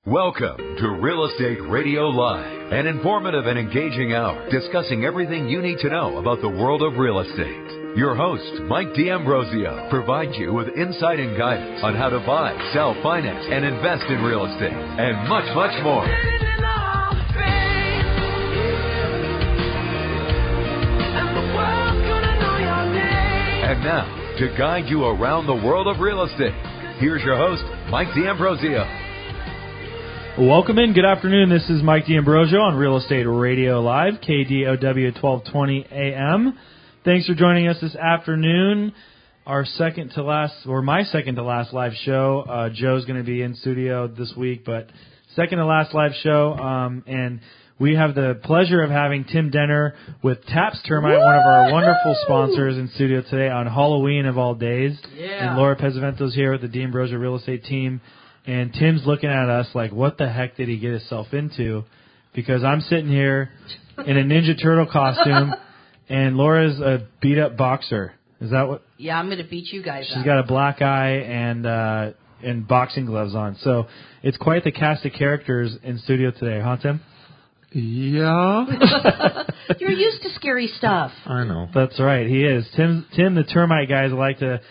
Welcome to Real Estate Radio Live, an informative and engaging hour discussing everything you need to know about the world of real estate. Your host, Mike D'Ambrosio, provides you with insight and guidance on how to buy, sell, finance, and invest in real estate, and much, much more. And now, to guide you around the world of real estate, here's your host, Mike D'Ambrosio. Welcome in. Good afternoon. This is Mike D'Ambrosio on Real Estate Radio Live, KDOW 1220 AM. Thanks for joining us this afternoon. Our second to last, or my second to last live show. Joe's going to be in studio this week, but second to last live show. And we have the pleasure of having Tim Denner with Taps Termite, one of our wonderful sponsors, in studio today on Halloween of all days. Yeah. And Laura Pesavento's here with the D'Ambrosio Real Estate team. And Tim's looking at us like, what the heck did he get himself into? Because I'm sitting here in a Ninja Turtle costume, and Laura's a beat-up boxer. Is that what? Yeah, I'm going to beat you guys She's got a black eye and boxing gloves on. So it's quite the cast of characters in studio today, huh, Tim? Yeah. You're used to scary stuff. I know. That's right, he is. Tim, the termite guys like to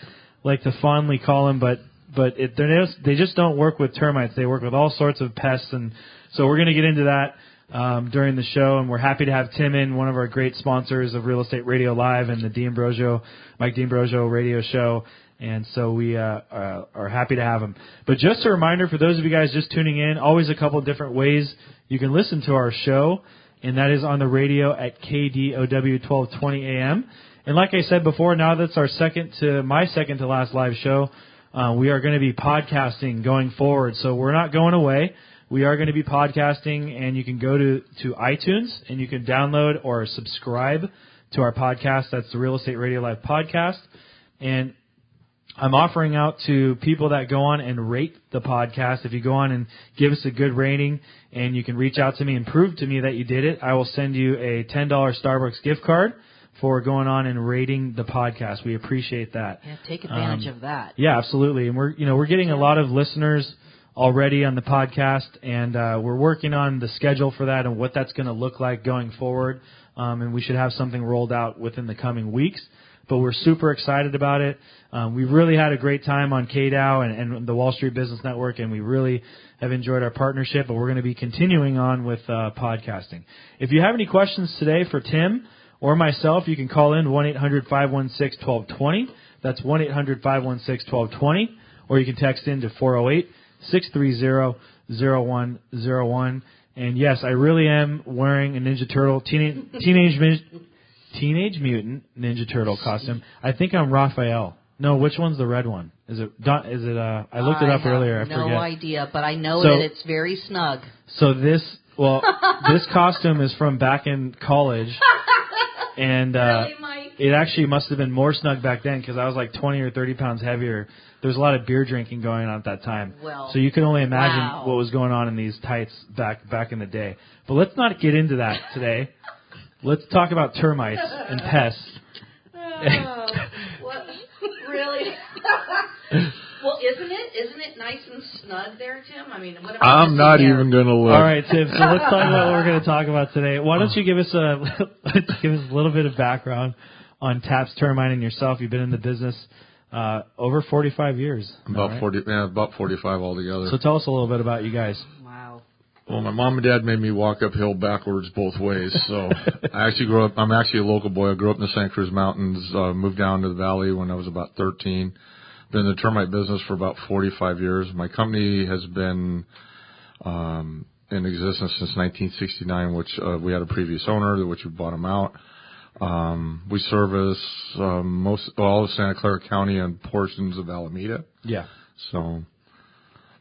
fondly call him, but they just don't work with termites. They work with all sorts of pests, and so we're going to get into that during the show. And we're happy to have Tim in, one of our great sponsors of Real Estate Radio Live and the Mike D'Ambrosio radio show. And so we are happy to have him. But just a reminder for those of you guys just tuning in, always a couple of different ways you can listen to our show, and that is on the radio at KDOW 1220 AM. And like I said before, now that's my second to last live show. We are going to be podcasting going forward, so we're not going away. We are going to be podcasting, and you can go to iTunes, and you can download or subscribe to our podcast. That's the Real Estate Radio Live podcast. And I'm offering out to people that go on and rate the podcast. If you go on and give us a good rating, and you can reach out to me and prove to me that you did it, I will send you a $10 Starbucks gift card for going on and rating the podcast. We appreciate that. Yeah, take advantage of that. Yeah, absolutely. And we're getting a lot of listeners already on the podcast, and we're working on the schedule for that and what that's going to look like going forward. And we should have something rolled out within the coming weeks. But we're super excited about it. We've really had a great time on KDOW and the Wall Street Business Network, and we really have enjoyed our partnership. But we're going to be continuing on with podcasting. If you have any questions today for Tim or myself, you can call in 1-800-516-1220. That's 1-800-516-1220. Or you can text in to 408-630-0101. And yes, I really am wearing a Ninja Turtle, Teenage Mutant Ninja Turtle costume. I think I'm Raphael. No, which one's the red one? Is it? I looked it up earlier. I forget. No idea, but I know that it's very snug. So this costume is from back in college. And really, Mike? It actually must have been more snug back then because I was like 20 or 30 pounds heavier. There was a lot of beer drinking going on at that time. Well, so you can only imagine what was going on in these tights back in the day. But let's not get into that today. Let's talk about termites and pests. What? Really? Well, isn't it nice and snug there, Tim? I mean, what about I'm not even going to look. All right, Tim. So let's talk about what we're going to talk about today. Why don't you give us a little bit of background on Taps Termite and yourself? You've been in the business over 45 years. About 45 altogether. So tell us a little bit about you guys. Wow. Well, my mom and dad made me walk uphill backwards both ways. So I'm actually a local boy. I grew up in the Santa Cruz Mountains, moved down to the valley when I was about 13. Been in the termite business for about 45 years. My company has been in existence since 1969, which we had a previous owner, which we bought him out. We service all of Santa Clara County and portions of Alameda. Yeah. So,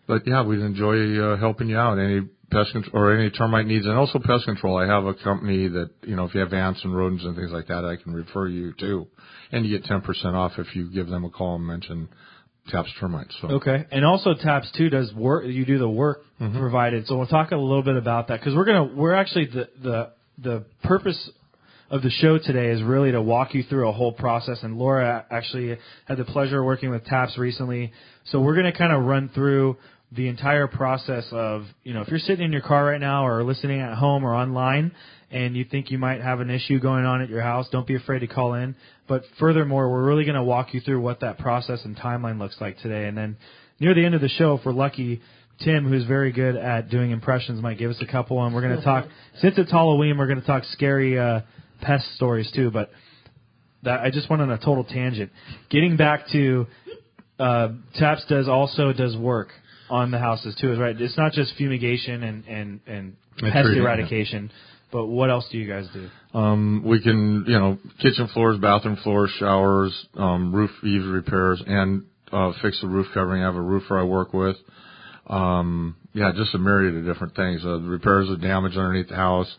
but yeah, we'd enjoy helping you out. Any pest control or any termite needs, and also pest control. I have a company that, if you have ants and rodents and things like that, I can refer you to. And you get 10% off if you give them a call and mention Taps Termite. So. Okay. And also Taps too does work. You do the work provided. So we'll talk a little bit about that because we're actually the purpose of the show today is really to walk you through a whole process. And Laura actually had the pleasure of working with Taps recently. So we're going to kind of run through the entire process of, if you're sitting in your car right now or listening at home or online and you think you might have an issue going on at your house, don't be afraid to call in. But furthermore, we're really going to walk you through what that process and timeline looks like today. And then near the end of the show, if we're lucky, Tim, who's very good at doing impressions, might give us a couple. And we're going to talk, since it's Halloween, we're going to talk scary pest stories too. But I just went on a total tangent. Getting back to Taps does work on the houses too, right? It's not just fumigation and pest eradication, but what else do you guys do? We can, kitchen floors, bathroom floors, showers, roof eaves repairs, and fix the roof covering. I have a roofer I work with. Just a myriad of different things. The repairs of damage underneath the house,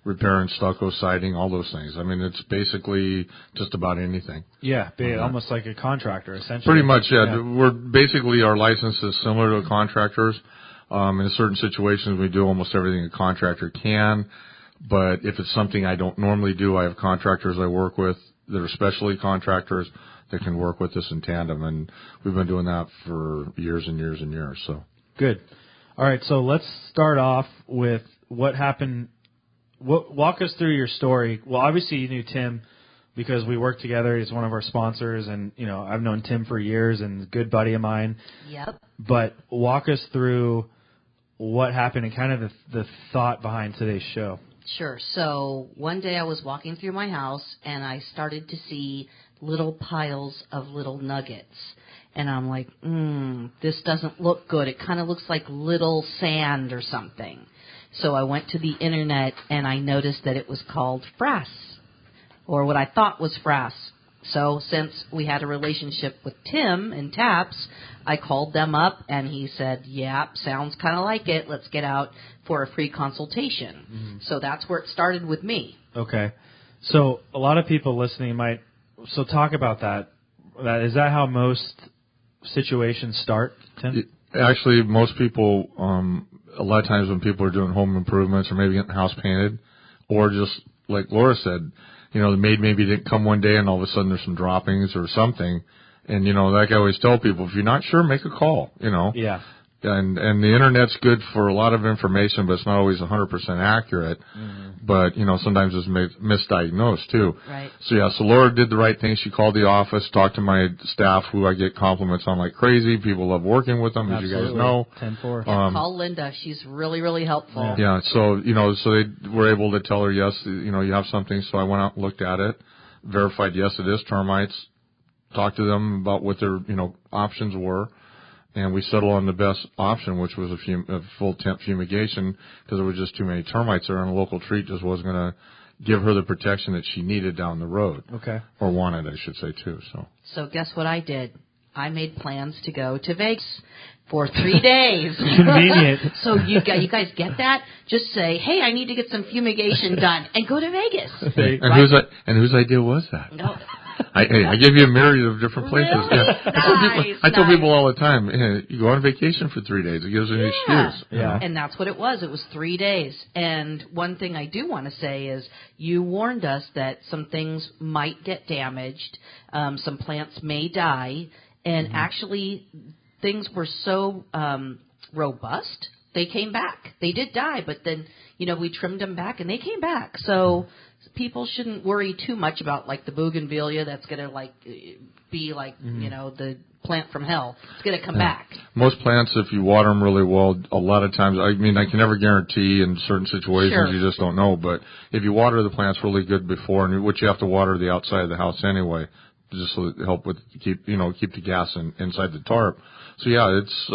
repairing stucco siding, all those things. I mean, it's basically just about anything. Yeah, almost like a contractor, essentially. Pretty much, yeah. We're basically, our license is similar to a contractor's. In certain situations, we do almost everything a contractor can. But if it's something I don't normally do, I have contractors I work with that are specialty contractors that can work with us in tandem. And we've been doing that for years and years and years. So good. All right, so let's start off with what happened. Walk us through your story. Well, obviously you knew Tim because we work together. He's one of our sponsors, and I've known Tim for years and a good buddy of mine. Yep. But walk us through what happened and kind of the thought behind today's show. Sure. So one day I was walking through my house, and I started to see little piles of little nuggets. And I'm like, this doesn't look good. It kind of looks like little sand or something. So I went to the internet, and I noticed that it was called frass, or what I thought was frass. So since we had a relationship with Tim and Taps, I called them up, and he said, yeah, sounds kind of like it. Let's get out for a free consultation. Mm-hmm. So that's where it started with me. Okay. So a lot of people listening so talk about that. Is that how most situations start, Tim? Actually, most people, a lot of times when people are doing home improvements or maybe getting the house painted, or just like Laura said, the maid maybe didn't come one day and all of a sudden there's some droppings or something. And, like I always tell people, if you're not sure, make a call, Yeah. And the Internet's good for a lot of information, but it's not always 100% accurate. Mm-hmm. But, sometimes it's misdiagnosed, too. Right. So Laura did the right thing. She called the office, talked to my staff, who I get compliments on like crazy. People love working with them, Absolutely. as you guys know. 10-4. Call Linda. She's really, really helpful. Yeah, so, so they were able to tell her, yes, you have something. So I went out and looked at it, verified, yes, it is termites, talked to them about what their, options were. And we settled on the best option, which was a full temp fumigation, because there were just too many termites there, and a local treat just wasn't going to give her the protection that she needed down the road. Okay. Or wanted, I should say, too. So guess what I did? I made plans to go to Vegas for 3 days. Convenient. So you guys get that? Just say, hey, I need to get some fumigation done, and go to Vegas. And whose idea was that? No. I gave you a myriad of different places. Really? Yeah. I tell people all the time, you go on vacation for 3 days. It gives them an excuse. Yeah. And that's what it was. It was 3 days. And one thing I do want to say is you warned us that some things might get damaged, some plants may die, and actually things were so robust, they came back. They did die, but then, we trimmed them back, and they came back. So people shouldn't worry too much about like the bougainvillea that's going to be like the plant from hell. It's going to come back. Most plants, if you water them really well, a lot of times, I can never guarantee in certain situations. Sure. You just don't know. But if you water the plants really good before, and which you have to water the outside of the house anyway, just to help with keep the gas inside the tarp. So yeah, it's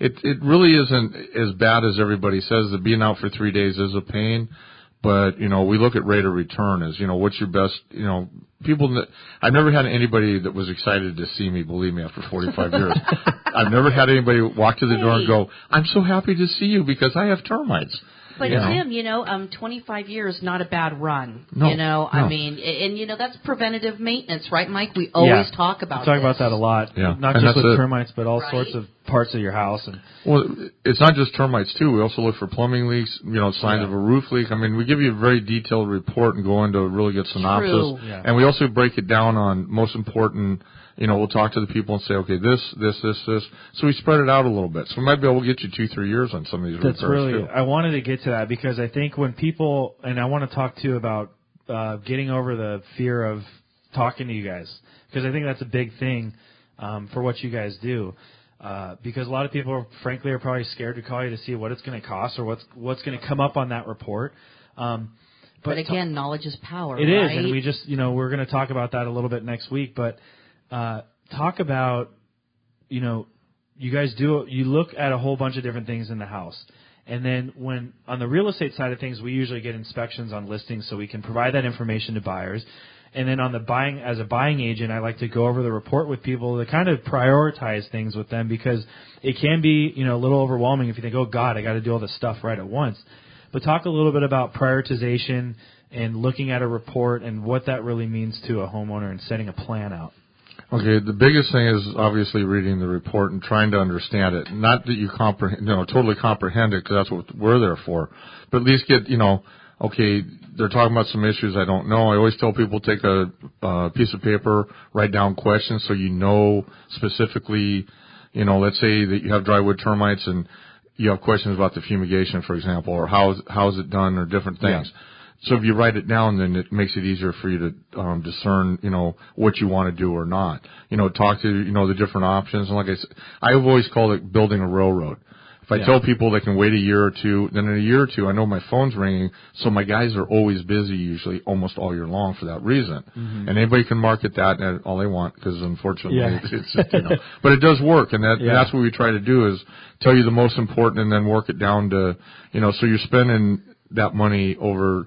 it really isn't as bad as everybody says. That being out for 3 days is a pain. But, we look at rate of return as, what's your best, people I've never had anybody that was excited to see me, believe me, after 45 years. I've never had anybody walk to the door and go, I'm so happy to see you because I have termites. But Tim, 25 years, not a bad run. No, no. I mean, and that's preventative maintenance, right, Mike? We always talk about that a lot. Yeah. Not just with termites, but all sorts of parts of your house. Well, it's not just termites, too. We also look for plumbing leaks, signs of a roof leak. I mean, we give you a very detailed report and go into a really good synopsis. True. Yeah. And we also break it down on most important we'll talk to the people and say, okay, this. So we spread it out a little bit. So we might be able to get you 2-3 years on some of these repairs too. I wanted to get to that because I think when people, and I want to talk too about getting over the fear of talking to you guys, because I think that's a big thing for what you guys do. Because a lot of people, frankly, are probably scared to call you to see what it's going to cost or what's going to come up on that report. But again, knowledge is power. It right? is, and we just, we're going to talk about that a little bit next week. But talk about, you guys you look at a whole bunch of different things in the house. And then when on the real estate side of things, we usually get inspections on listings so we can provide that information to buyers. And then on the as a buying agent, I like to go over the report with people to kind of prioritize things with them because it can be, a little overwhelming if you think, oh God, I got to do all this stuff right at once. But talk a little bit about prioritization and looking at a report and what that really means to a homeowner and setting a plan out. Okay, the biggest thing is obviously reading the report and trying to understand it. Not that you totally comprehend it, because that's what we're there for, but at least get, okay, they're talking about some issues I don't know. I always tell people take a piece of paper, write down questions so specifically, let's say that you have drywood termites and you have questions about the fumigation, for example, or how is it done, or different things. Yeah. So if you write it down, then it makes it easier for you to discern, what you want to do or not. Talk to, the different options. And like I said, I've always called it building a railroad. If I tell people they can wait a year or two, then in a year or two, I know my phone's ringing, so my guys are always busy, usually almost all year long for that reason. Mm-hmm. And anybody can market that all they want, because unfortunately, it's but it does work, and that's what we try to do is tell you the most important, and then work it down to, so you're spending that money over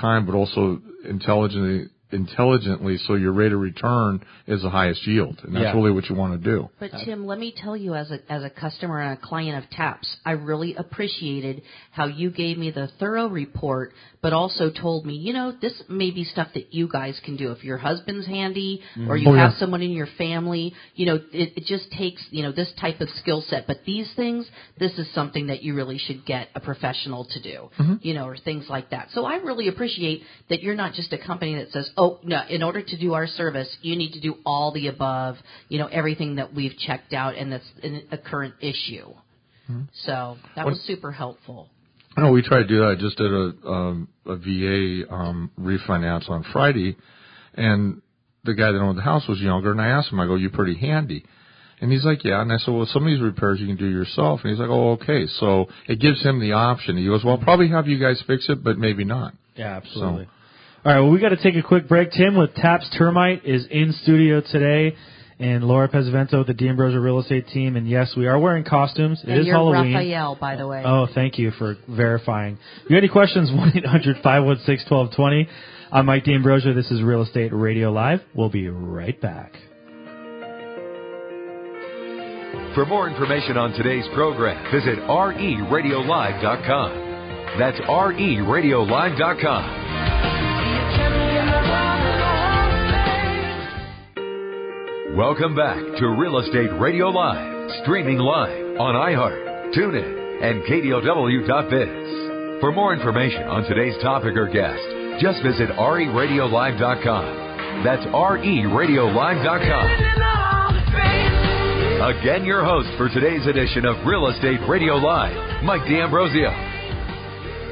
time, but also intelligently, so your rate of return is the highest yield, and that's really what you want to do. But Tim, let me tell you, as a customer and a client of Taps, I really appreciated how you gave me the thorough report, but also told me, this may be stuff that you guys can do if your husband's handy or you have someone in your family. It just takes this type of skill set. But these things, this is something that you really should get a professional to do, or things like that. So I really appreciate that you're not just a company that says, oh, no, in order to do our service, you need to do all the above, everything that we've checked out and that's a current issue. Mm-hmm. So that was super helpful. No, we tried to do that. I just did a VA refinance on Friday, and the guy that owned the house was younger, and I asked him, I go, you pretty handy? And he's like, yeah. And I said, well, some of these repairs you can do yourself. And he's like, oh, okay. So it gives him the option. He goes, well, I'll probably have you guys fix it, but maybe not. Yeah, absolutely. So, all right, well, we got to take a quick break. Tim with Taps Termite is in studio today, and Laura Pesavento with the D'Ambrosio Real Estate Team. And yes, we are wearing costumes. It is Halloween. Raphael, by the way. Oh, thank you for verifying. If you have any questions, 1-800-516-1220. I'm Mike D'Ambrosio. This is Real Estate Radio Live. We'll be right back. For more information on today's program, visit RERadiolive.com. That's RERadiolive.com. Welcome back to Real Estate Radio Live, streaming live on iHeart, TuneIn, and KDOW.biz. For more information on today's topic or guest, just visit RERadiolive.com. That's RERadiolive.com. Again, your host for today's edition of Real Estate Radio Live, Mike D'Ambrosio.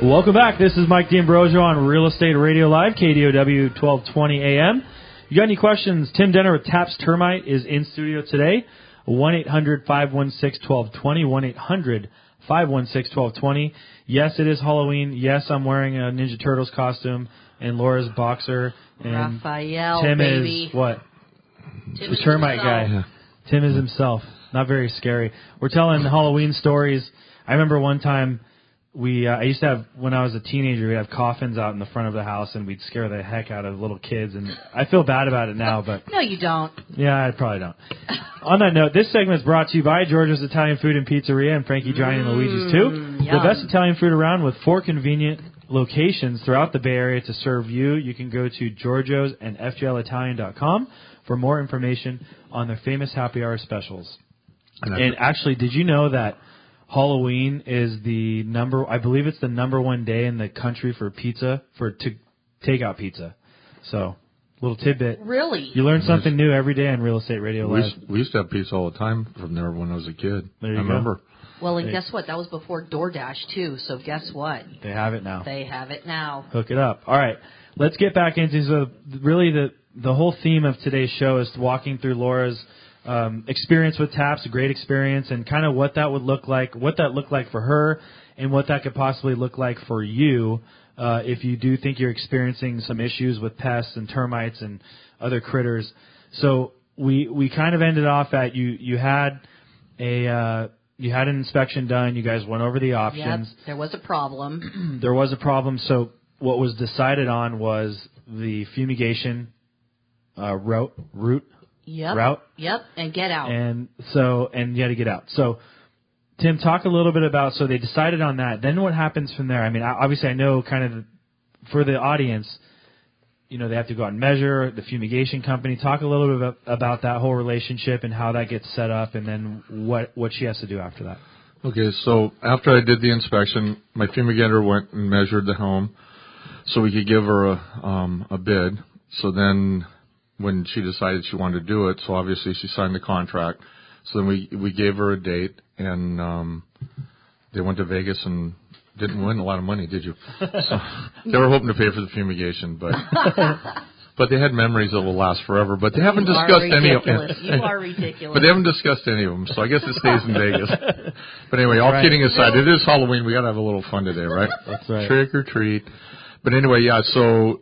Welcome back. This is Mike D'Ambrosio on Real Estate Radio Live, KDOW 1220 AM. You got any questions? Tim Denner with Taps Termite is in studio today. 1-800-516-1220. 1-800-516-1220. Yes, it is Halloween. Yes, I'm wearing a Ninja Turtles costume and Laura's boxer. And Raphael, Tim baby. is what? Tim the is termite himself. guy. Yeah. Tim is himself. Not very scary. We're telling Halloween stories. I remember one time I used to have, when I was a teenager, we'd have coffins out in the front of the house, and we'd scare the heck out of little kids. And I feel bad about it now, but no, you don't. Yeah, I probably don't. On that note, this segment is brought to you by Georgia's Italian Food and Pizzeria and Frankie, Johnny, and Luigi's too. Yum. The best Italian food around with 4 convenient locations throughout the Bay Area to serve you. You can go to Giorgio's and FGLItalian.com for more information on their famous happy hour specials. And actually, did you know that Halloween is I believe it's the number 1 day in the country for pizza, to take out pizza. So little tidbit. Really? You learn something new every day on Real Estate Radio Live. We used to have pizza all the time from there when I was a kid. There you I remember. go. Well, and guess what? That was before DoorDash, too. So guess what? They have it now. They have it now. Hook it up. All right. Let's get back into, so really the whole theme of today's show is walking through Laura's experience with Taps, a great experience, and kind of what that would look like, what that looked like for her, and what that could possibly look like for you if you do think you're experiencing some issues with pests and termites and other critters. So we kind of ended off at you had an inspection done. You guys went over the options. Yep, there was a problem. There was a problem. So what was decided on was the fumigation route. Yep. Yep, and get out. And you had to get out. So, Tim, talk a little bit about, so they decided on that. Then what happens from there? I mean, obviously I know kind of for the audience, you know, they have to go out and measure, the fumigation company. Talk a little bit about that whole relationship and how that gets set up, and then what she has to do after that. Okay, so after I did the inspection, my fumigator went and measured the home so we could give her a bid. So then when she decided she wanted to do it, so obviously she signed the contract. So then we gave her a date, and they went to Vegas and didn't win a lot of money, did you? So they were hoping to pay for the fumigation, but they had memories that will last forever. But they haven't discussed any of them. You are ridiculous. But they haven't discussed any of them, so I guess it stays in Vegas. But anyway, all kidding aside, it is Halloween. We got to have a little fun today, right? That's right. Trick or treat. But anyway, yeah, so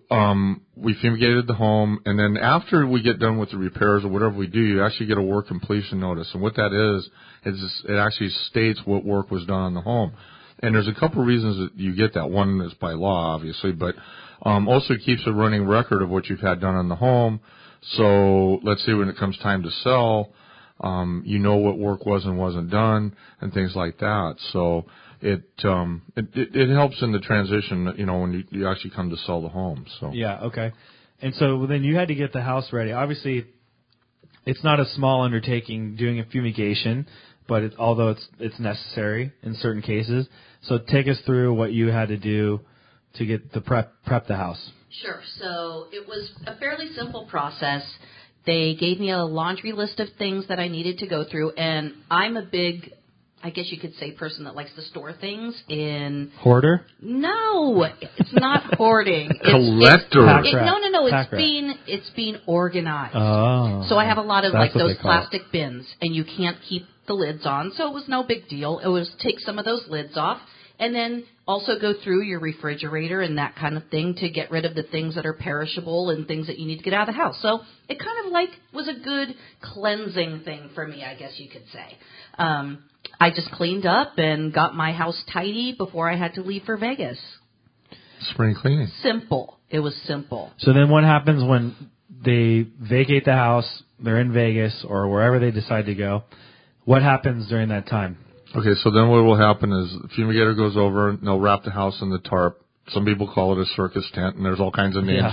we fumigated the home, and then after we get done with the repairs or whatever we do, you actually get a work completion notice. And what that is it actually states what work was done on the home. And there's a couple of reasons that you get that. One is by law, obviously, but also keeps a running record of what you've had done on the home. So let's say when it comes time to sell, you know what work was and wasn't done and things like that. So it helps in the transition, you know, when you actually come to sell the home. So yeah, okay. And so then you had to get the house ready. Obviously, it's not a small undertaking doing a fumigation, but although it's necessary in certain cases. So take us through what you had to do to get the prep the house. Sure. So it was a fairly simple process. They gave me a laundry list of things that I needed to go through, and I'm a big, I guess you could say, person that likes to store things in... Hoarder? No, it's not hoarding. Collector. No. It's being organized. Oh. So I have a lot of like those plastic it. bins, and you can't keep the lids on, so it was no big deal. It was take some of those lids off, and then also go through your refrigerator and that kind of thing to get rid of the things that are perishable and things that you need to get out of the house. So it kind of like was a good cleansing thing for me, I guess you could say. I just cleaned up and got my house tidy before I had to leave for Vegas. Spring cleaning. Simple. It was simple. So then what happens when they vacate the house, they're in Vegas or wherever they decide to go? What happens during that time? Okay, so then what will happen is the fumigator goes over and they'll wrap the house in the tarp. Some people call it a circus tent, and there's all kinds of names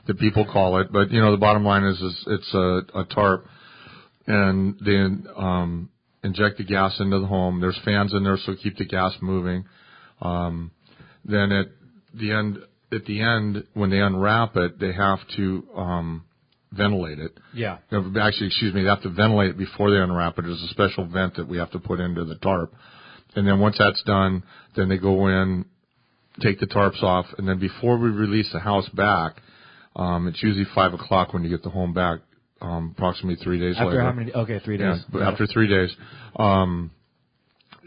that people call it. But, you know, the bottom line is it's a tarp, and they inject the gas into the home. There's fans in there, so keep the gas moving. Then at the end, when they unwrap it, they have to ventilate it. Yeah. Actually, they have to ventilate it before they unwrap it. There's a special vent that we have to put into the tarp. And then once that's done, then they go in, take the tarps off, and then before we release the house back, it's usually 5 o'clock when you get the home back, approximately 3 days later. After how many? Okay, 3 days. Yeah, but after 3 days,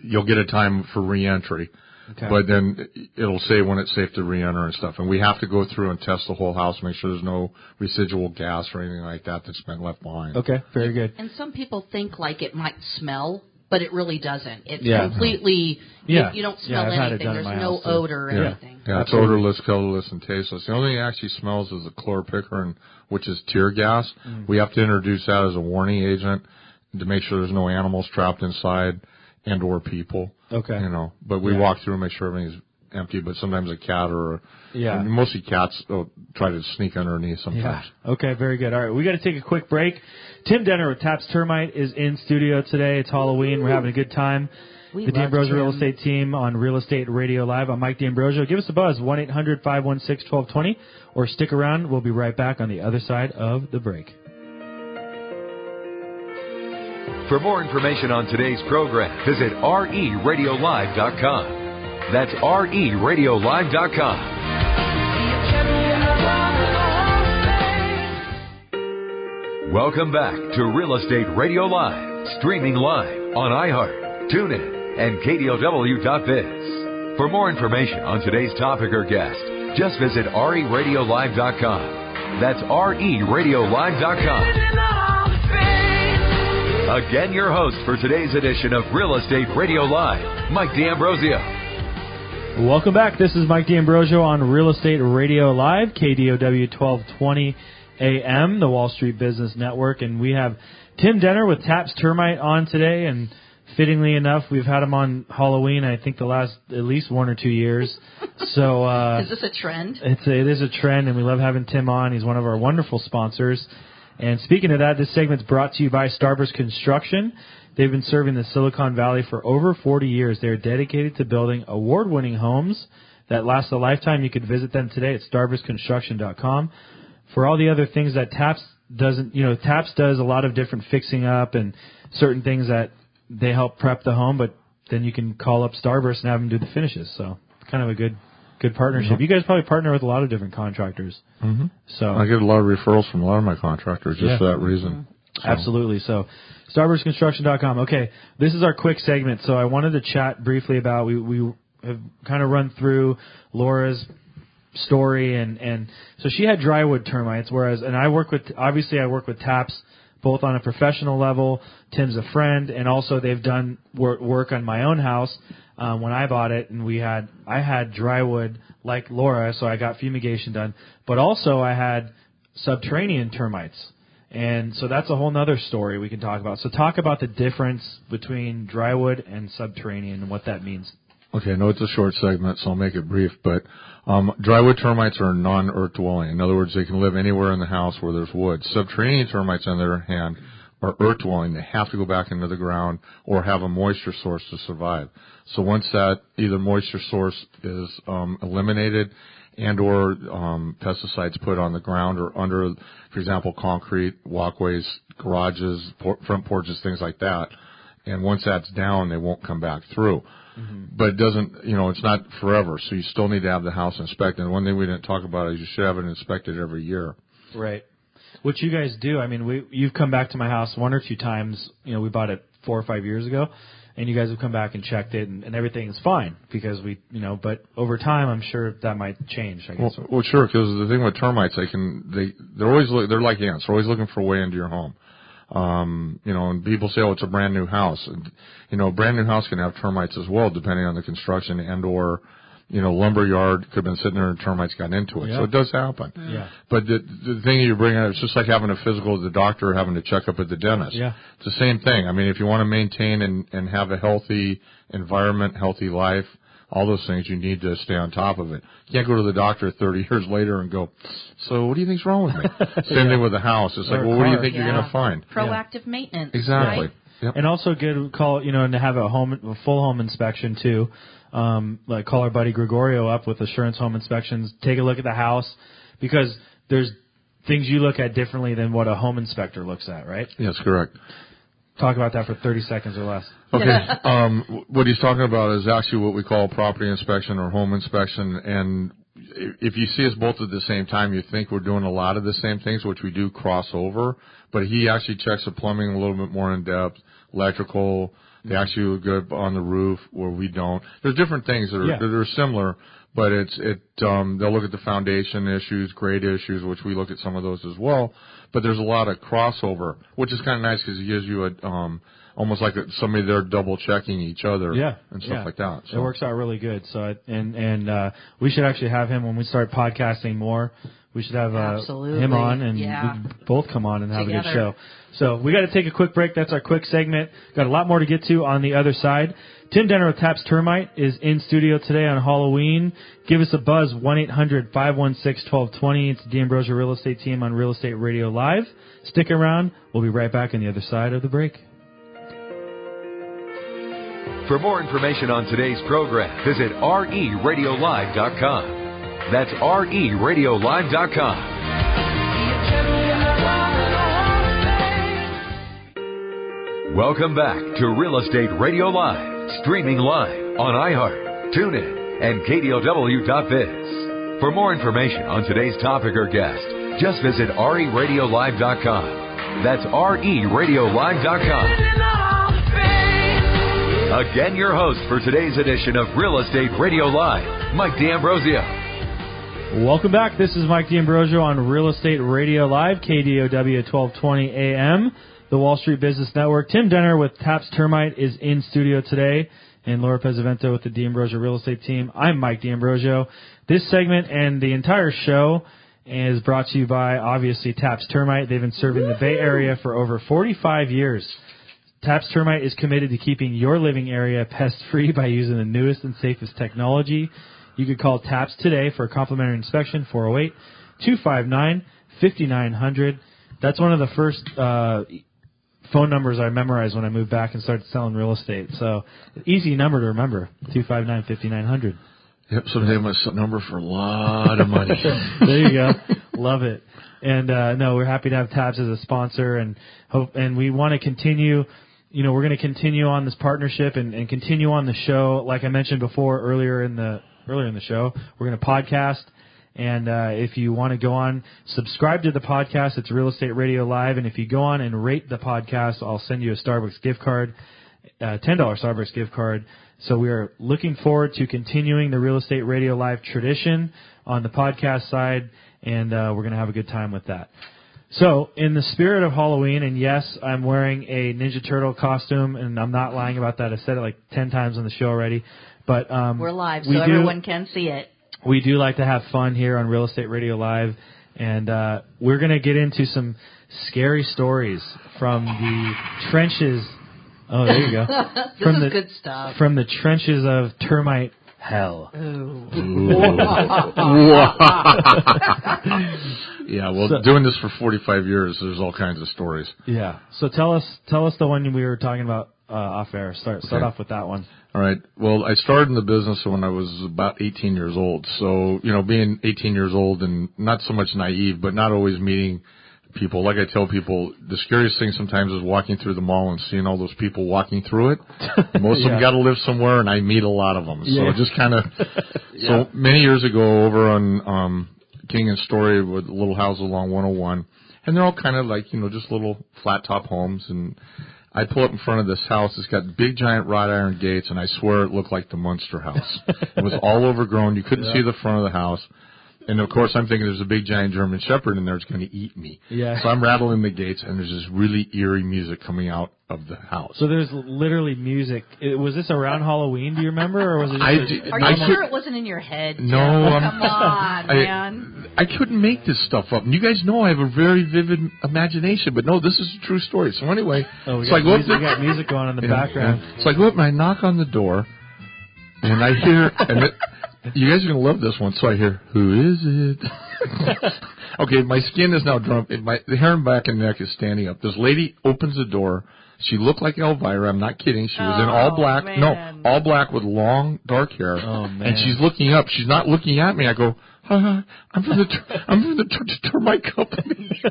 you'll get a time for reentry. Okay. But then it'll say when it's safe to reenter and stuff. And we have to go through and test the whole house, make sure there's no residual gas or anything like that that's been left behind. Okay, very good. And some people think like it might smell, but it really doesn't. It's completely, you don't smell I've had it anything. done There's in my no house, too. odor or anything. Yeah, it's odorless, colorless, and tasteless. The only thing it actually smells is the chlorpicrin, which is tear gas. We have to introduce that as a warning agent to make sure there's no animals trapped inside and or people. Okay. You know, but we walk through and make sure everything's empty, but sometimes a cat mostly cats will try to sneak underneath sometimes. Yeah. Okay, very good. All right, we got to take a quick break. Tim Denner with Taps Termite is in studio today. It's Halloween. We're having a good time. We the love D'Ambrosio Tim. Real Estate team on Real Estate Radio Live. I'm Mike D'Ambrosio. Give us a buzz, 1-800-516-1220, or stick around. We'll be right back on the other side of the break. For more information on today's program, visit reradiolive.com. That's reradiolive.com. Welcome back to Real Estate Radio Live, streaming live on iHeart, TuneIn, and KDOW.biz. For more information on today's topic or guest, just visit reradiolive.com. That's reradiolive.com. Again, your host for today's edition of Real Estate Radio Live, Mike D'Ambrosio. Welcome back. This is Mike D'Ambrosio on Real Estate Radio Live, KDOW 1220 AM, the Wall Street Business Network, and we have Tim Denner with Taps Termite on today, and fittingly enough, we've had him on Halloween, I think the last at least 1 or 2 years. So is this a trend? It is a trend, and we love having Tim on. He's one of our wonderful sponsors. And speaking of that, this segment's brought to you by Starburst Construction. They've been serving the Silicon Valley for over 40 years. They're dedicated to building award-winning homes that last a lifetime. You could visit them today at starburstconstruction.com. For all the other things that Taps doesn't, Taps does a lot of different fixing up and certain things that they help prep the home, but then you can call up Starburst and have them do the finishes. So it's kind of a good partnership. Mm-hmm. You guys probably partner with a lot of different contractors. Mm-hmm. So I get a lot of referrals from a lot of my contractors just for that reason. Mm-hmm. So. Absolutely. So starburstconstruction.com. Okay, this is our quick segment. So I wanted to chat briefly about, we have kind of run through Laura's story, and so she had drywood termites, and I work with Taps both on a professional level. Tim's a friend, and also they've done work on my own house when I bought it, and I had drywood like Laura, so I got fumigation done, but also I had subterranean termites, and so that's a whole nother story we can talk about. So talk about the difference between drywood and subterranean and what that means. Okay, I know it's a short segment, so I'll make it brief, but drywood termites are non-earth dwelling. In other words, they can live anywhere in the house where there's wood. Subterranean termites, on the other hand, are earth dwelling. They have to go back into the ground or have a moisture source to survive. So once that either moisture source is eliminated and or pesticides put on the ground or under, for example, concrete, walkways, garages, front porches, things like that, and once that's down, they won't come back through. Mm-hmm. But it doesn't, it's not forever, so you still need to have the house inspected. And one thing we didn't talk about is you should have it inspected every year. Right. Which you guys do. I mean, you've come back to my house 1 or 2 times. We bought it 4 or 5 years ago, and you guys have come back and checked it, and everything is fine because but over time, I'm sure that might change, I guess. Well, sure, because the thing with termites, they're like ants. They're always looking for a way into your home. And people say, it's a brand new house. And, a brand new house can have termites as well, depending on the construction and or, lumber yard could have been sitting there and termites got into it. Yeah. So it does happen. Yeah. But the thing you bring up, it's just like having a physical at the doctor or having to check up at the dentist. Yeah. It's the same thing. I mean, if you want to maintain and have a healthy environment, healthy life, all those things, you need to stay on top of it. You can't go to the doctor 30 years later and go, so what do you think's wrong with me? Same thing with the house. It's like, well, what do you think you're going to find? Proactive maintenance. Exactly. Right? Yep. And also good call, and to have a full home inspection too. Like call our buddy Gregorio up with Assurance Home Inspections. Take a look at the house because there's things you look at differently than what a home inspector looks at, right? Yes, correct. Talk about that for 30 seconds or less. Okay. What he's talking about is actually what we call property inspection or home inspection. And if you see us both at the same time, you think we're doing a lot of the same things, which we do cross over. But he actually checks the plumbing a little bit more in depth, electrical. They actually go on the roof where we don't. There's different things that are similar, but they'll look at the foundation issues, grade issues, which we look at some of those as well. But there's a lot of crossover, which is kind of nice because it gives you almost like somebody there double checking each other and stuff like that. So. It works out really good. So and we should actually have him when we start podcasting more. We should have him on, and we both come on and have a good show. So we got to take a quick break. That's our quick segment. Got a lot more to get to on the other side. Tim Denner with Taps Termite is in studio today on Halloween. Give us a buzz, 1-800-516-1220. It's the D'Ambrosio Real Estate team on Real Estate Radio Live. Stick around. We'll be right back on the other side of the break. For more information on today's program, visit reradiolive.com. That's reradiolive.com. Welcome back to Real Estate Radio Live, streaming live on iHeart, TuneIn, and KDOW.biz. For more information on today's topic or guest, just visit reradiolive.com. That's reradiolive.com. Again, your host for today's edition of Real Estate Radio Live, Mike D'Ambrosio. Welcome back. This is Mike D'Ambrosio on Real Estate Radio Live, KDOW 1220 AM, the Wall Street Business Network. Tim Denner with Taps Termite is in studio today, and Laura Pesavento with the D'Ambrosio Real Estate team. I'm Mike D'Ambrosio. This segment and the entire show is brought to you by, obviously, Taps Termite. They've been serving the Bay Area for over 45 years. Taps Termite is committed to keeping your living area pest-free by using the newest and safest technology. You could call Taps today for a complimentary inspection, 408-259-5900. That's one of the first phone numbers I memorized when I moved back and started selling real estate. So, easy number to remember, 259-5900. Yep, someday I'm going to set a number for a lot of money. There you go. Love it. And, no, we're happy to have Taps as a sponsor, and we want to continue. You know, we're going to continue on this partnership and continue on the show. Like I mentioned before, earlier in the show, we're going to podcast. And if you want to go on, subscribe to the podcast. It's Real Estate Radio Live. And if you go on and rate the podcast, I'll send you a Starbucks gift card, $10 Starbucks gift card. So we are looking forward to continuing the Real Estate Radio Live tradition on the podcast side, and we're going to have a good time with that. So, in the spirit of Halloween, and yes, I'm wearing a Ninja Turtle costume, and I'm not lying about that. I said it like 10 times on the show already. But we're live, so everyone can see it. We do like to have fun here on Real Estate Radio Live, and we're going to get into some scary stories from the trenches. Oh, there you go. This is good stuff. From the trenches of termite hell. Yeah, well, doing this for 45 years, there's all kinds of stories. Yeah. So tell us the one we were talking about off air. Start off with that one. All right. Well, I started in the business when I was about 18 years old. So, you know, being 18 years old and not so much naive, but not always meeting people. Like I tell people, the scariest thing sometimes is walking through the mall and seeing all those people walking through it. Most of them got to live somewhere, and I meet a lot of them. So just kind of So many years ago over on King and Story with little houses along 101, and they're all kind of like, you know, just little flat-top homes, and I pull up in front of this house. It's got big, giant wrought iron gates, and I swear it looked like the Munster house. It was all overgrown. You couldn't see the front of the house. And, of course, I'm thinking there's a big, giant German Shepherd in there that's going to eat me. Yeah. So I'm rattling the gates, and there's this really eerie music coming out of the house. So there's literally music. Was this around Halloween, do you remember? Or was it Are you sure it wasn't in your head? No. Come on, man. I couldn't make this stuff up. And you guys know I have a very vivid imagination. But, no, this is a true story. So, anyway. We got music going in the background. Yeah. So I go up and I knock on the door, and I hear... You guys are going to love this one. So I hear, who is it? Okay, my skin is now drunk. The hair on my back and neck is standing up. This lady opens the door. She looked like Elvira. I'm not kidding. She was in all black. Man. No, all black with long, dark hair. Oh, man. And she's looking up. She's not looking at me. I go, I'm from the termite company.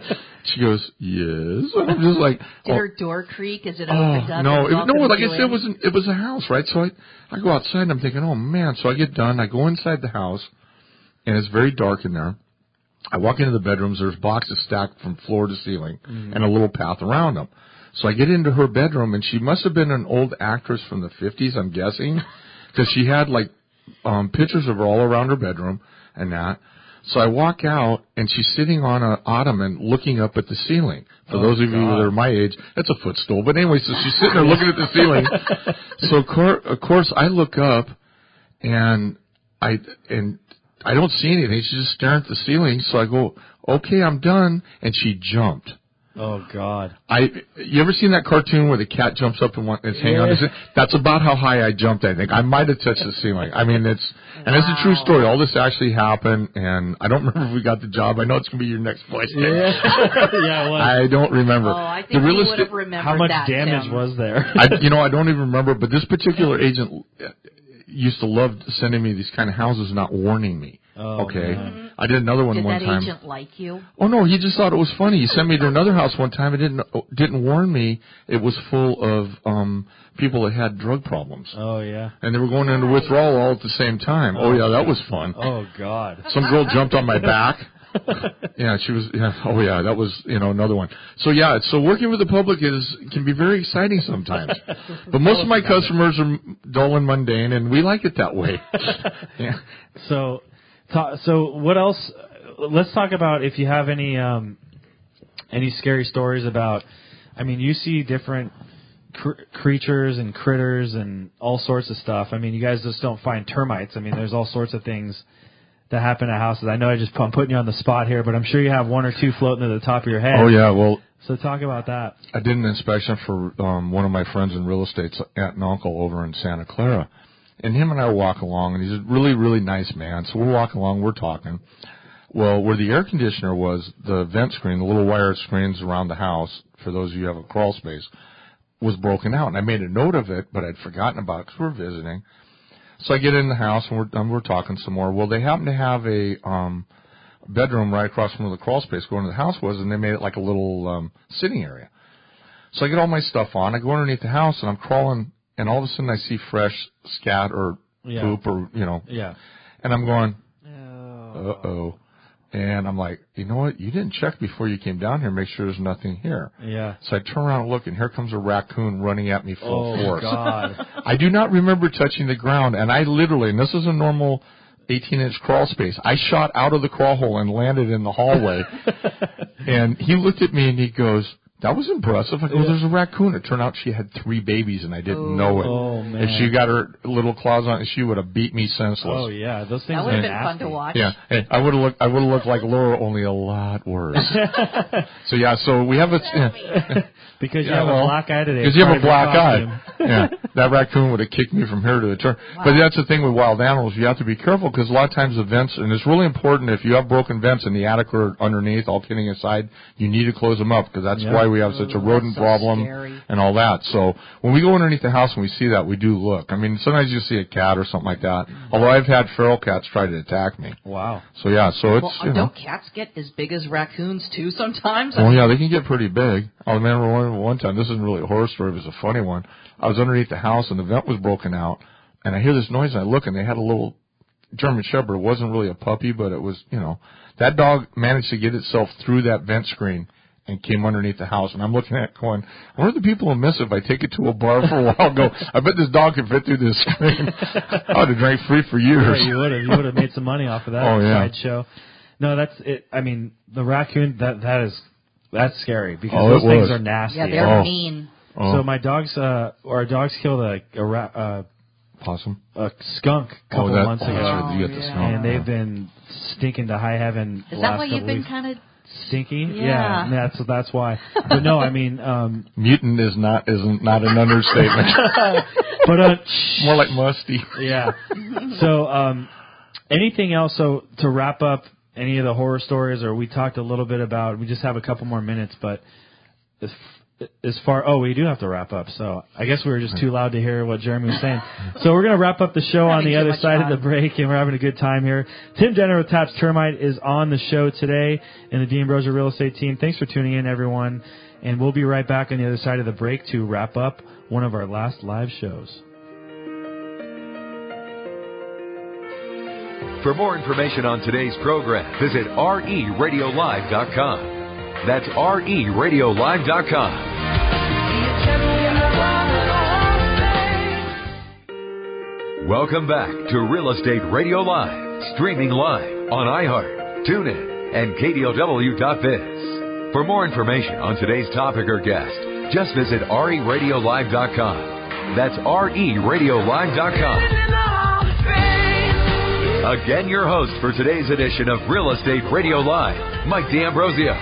She goes, yes. And I'm just like, did her door creak? Is it opened up? No, like I said, it was a house, right? So I go outside and I'm thinking, oh man. So I get done. I go inside the house, and it's very dark in there. I walk into the bedrooms. There's boxes stacked from floor to ceiling, and a little path around them. So I get into her bedroom, and she must have been an old actress from the 50s, I'm guessing, because she had like pictures of her all around her bedroom and that. So I walk out, and she's sitting on an ottoman looking up at the ceiling. For those of you that are my age, that's a footstool. But anyway, so she's sitting there looking at the ceiling. So of course I look up, and I don't see anything. She's just staring at the ceiling. So I go, okay, I'm done. And she jumped. Oh, God. You ever seen that cartoon where the cat jumps up and it's hanging on his head? That's about how high I jumped, I think. I might have touched the ceiling. I mean, it's a true story. All this actually happened, and I don't remember if we got the job. I know it's going to be your next voice. Yeah, it was. I don't remember. Oh, I think we would have remembered how much that, damage Tim. was there? I don't even remember, but this particular agent used to love sending me these kind of houses not warning me. Oh, okay. man. I did another one Did one that time. agent like you? Oh no, he just thought it was funny. He sent me to another house one time and didn't warn me. It was full of people that had drug problems. Oh, yeah. And they were going into withdrawal all at the same time. Oh yeah, that was fun. Oh, God. Some girl jumped on my back. Yeah, she was. Yeah, oh yeah, that was another one. So yeah, so working with the public can be very exciting sometimes. But most of my customers are dull and mundane, and we like it that way. Yeah. So what else? Let's talk about if you have any scary stories about. I mean, you see different creatures and critters and all sorts of stuff. I mean, you guys just don't find termites. I mean, there's all sorts of things that happen at houses. I know I'm putting you on the spot here, but I'm sure you have one or two floating to the top of your head. Oh yeah, well. So talk about that. I did an inspection for one of my friends in real estate's aunt and uncle over in Santa Clara. And him and I walk along, and he's a really, really nice man. So we're walking along, we're talking. Well, where the air conditioner was, the vent screen, the little wire screens around the house, for those of you who have a crawl space, was broken out. And I made a note of it, but I'd forgotten about it because we're visiting. So I get in the house, and we're talking some more. Well, they happen to have a bedroom right across from where the crawl space going to the house was, and they made it like a little sitting area. So I get all my stuff on. I go underneath the house, and I'm crawling, and all of a sudden I see fresh scat or poop or, Yeah. And I'm going, uh-oh. And I'm like, you know what? You didn't check before you came down here. Make sure there's nothing here. Yeah. So I turn around and look, and here comes a raccoon running at me full force. Oh, God. I do not remember touching the ground, and I literally, and this is a normal 18-inch crawl space, I shot out of the crawl hole and landed in the hallway. And he looked at me, and he goes, that was impressive. I go, there's a raccoon. It turned out she had 3 babies, and I didn't know it. Oh, man. If she got her little claws on it, she would have beat me senseless. Oh, yeah. Those things That would are have been nasty. fun to watch. Yeah. Hey, I would have looked like Laura, only a lot worse. So yeah, so we have Because you have a black eye today. Because you have a black eye. Costume. Yeah. That raccoon would have kicked me from here to the turn. Wow. But that's the thing with wild animals. You have to be careful because a lot of times the vents, and it's really important if you have broken vents in the attic or underneath, all kidding aside, you need to close them up because that's why we have such a rodent problem and all that. So when we go underneath the house and we see that, we do look. I mean, sometimes you see a cat or something like that. Although I've had feral cats try to attack me. Wow. So yeah, so it's, don't cats get as big as raccoons too sometimes? Well, yeah, they can get pretty big. I remember one time, this isn't really a horror story, it was a funny one. I was underneath the house and the vent was broken out, and I hear this noise and I look and they had a little German Shepherd. It wasn't really a puppy, but it was, that dog managed to get itself through that vent screen and came underneath the house. And I'm looking at it going, I wonder if the people will miss it if I take it to a bar for a while and go, I bet this dog can fit through this screen. I would have drank free for years. Yeah, you would have made some money off of that sideshow. No, that's it. I mean, the raccoon, that's scary because those things are nasty. Yeah, they're mean. So my dogs, our dogs killed a possum, a skunk a couple months ago, and they've been stinking to high heaven. Is that why you've been kind of stinky? Yeah, that's why. But no, I mean, mutant isn't an understatement. But more like musty. Yeah. So anything else? So to wrap up, any of the horror stories, or we talked a little bit about. We just have a couple more minutes, but we do have to wrap up. So I guess we were just too loud to hear what Jeremy was saying. So we're going to wrap up the show on the other side of the break, and we're having a good time here. Tim Denner with Taps Termite is on the show today, and the D'Ambrosio Real Estate team. Thanks for tuning in, everyone, and we'll be right back on the other side of the break to wrap up one of our last live shows. For more information on today's program, visit RERadiolive.com. That's RERadiolive.com. Welcome back to Real Estate Radio Live, streaming live on iHeart, TuneIn, and KDOW.biz. For more information on today's topic or guest, just visit RERadiolive.com. That's RERadiolive.com. Again, your host for today's edition of Real Estate Radio Live, Mike D'Ambrosio.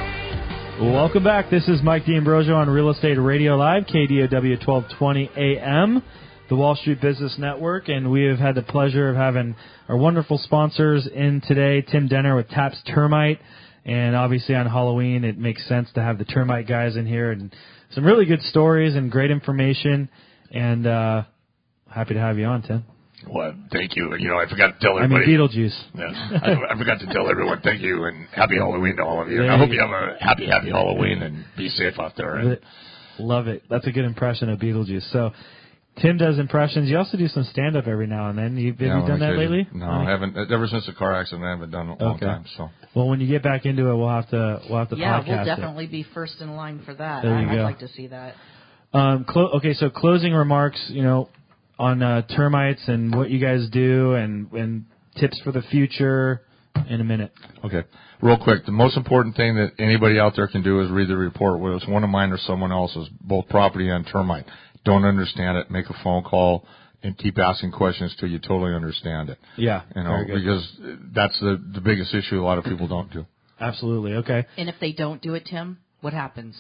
Welcome back. This is Mike D'Ambrosio on Real Estate Radio Live, KDOW 1220 AM, the Wall Street Business Network, and we have had the pleasure of having our wonderful sponsors in today, Tim Denner with Taps Termite, and obviously on Halloween it makes sense to have the termite guys in here, and some really good stories and great information, and happy to have you on, Tim. Well, thank you. I forgot to tell everybody. Beetlejuice. Yeah, I forgot to tell everyone thank you and happy Halloween to all of you. And I hope you have a happy Halloween and be safe out there. Love it. That's a good impression of Beetlejuice. So Tim does impressions. You also do some stand-up every now and then. Have you done that lately? No, I haven't. Ever since the car accident, I haven't done it in a long time. So. Well, when you get back into it, we'll have to podcast we'll definitely be first in line for that. I'd like to see that. So closing remarks, on termites and what you guys do and tips for the future in a minute. Okay. Real quick, the most important thing that anybody out there can do is read the report, whether it's one of mine or someone else's, both property and termite. Don't understand it, make a phone call, and keep asking questions till you totally understand it. Yeah. Because that's the biggest issue a lot of people don't do. Absolutely. Okay. And if they don't do it, Tim, what happens?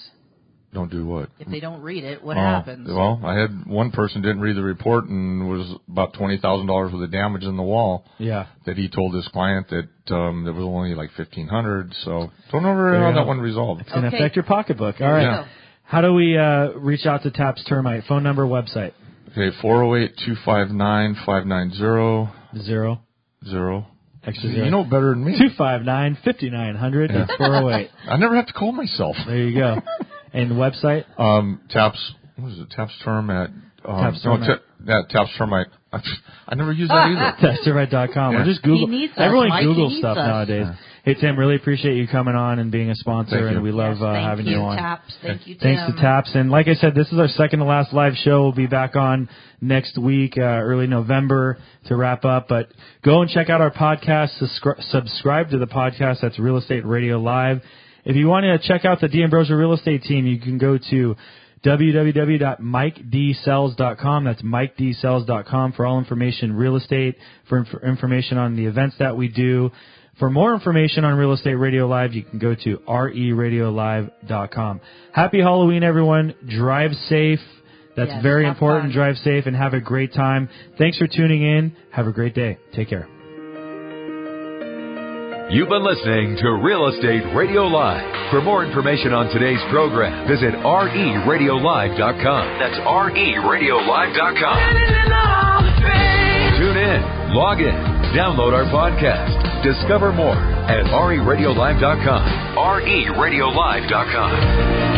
Don't do what? If they don't read it, what happens? Well, I had one person didn't read the report and was about $20,000 worth of damage in the wall. Yeah. That he told his client that there was only like $1,500. So don't ever have that one resolved. It's going to affect your pocketbook. All right. Yeah. How do we reach out to Taps Termite? Phone number, website. Okay, 408-259-590. Zero. Extra zero. You know better than me. 259-5900. Yeah. It's 408. I never have to call myself. There you go. And website? Taps. What is it? Taps Term at Taps Termite. Taps Termite. I never use that either. TapsTermite.com. Or just Google. He needs us, Everyone Mike. Googles stuff nowadays. Yeah. Hey, Tim, really appreciate you coming on and being a sponsor, Thank you. and we love having you on. Taps. Thank you, Tim. Thanks to Taps. And like I said, this is our second to last live show. We'll be back on next week, early November, to wrap up. But go and check out our podcast. Subscribe to the podcast. That's Real Estate Radio Live. If you want to check out the D'Ambrosio Real Estate team, you can go to www.mikedsells.com. That's mikedsells.com for all information real estate, for information on the events that we do. For more information on Real Estate Radio Live, you can go to reradiolive.com. Happy Halloween, everyone. Drive safe. That's very important. Fun. Drive safe and have a great time. Thanks for tuning in. Have a great day. Take care. You've been listening to Real Estate Radio Live. For more information on today's program, visit reradiolive.com. That's reradiolive.com. Tune in, log in, download our podcast. Discover more at reradiolive.com. reradiolive.com.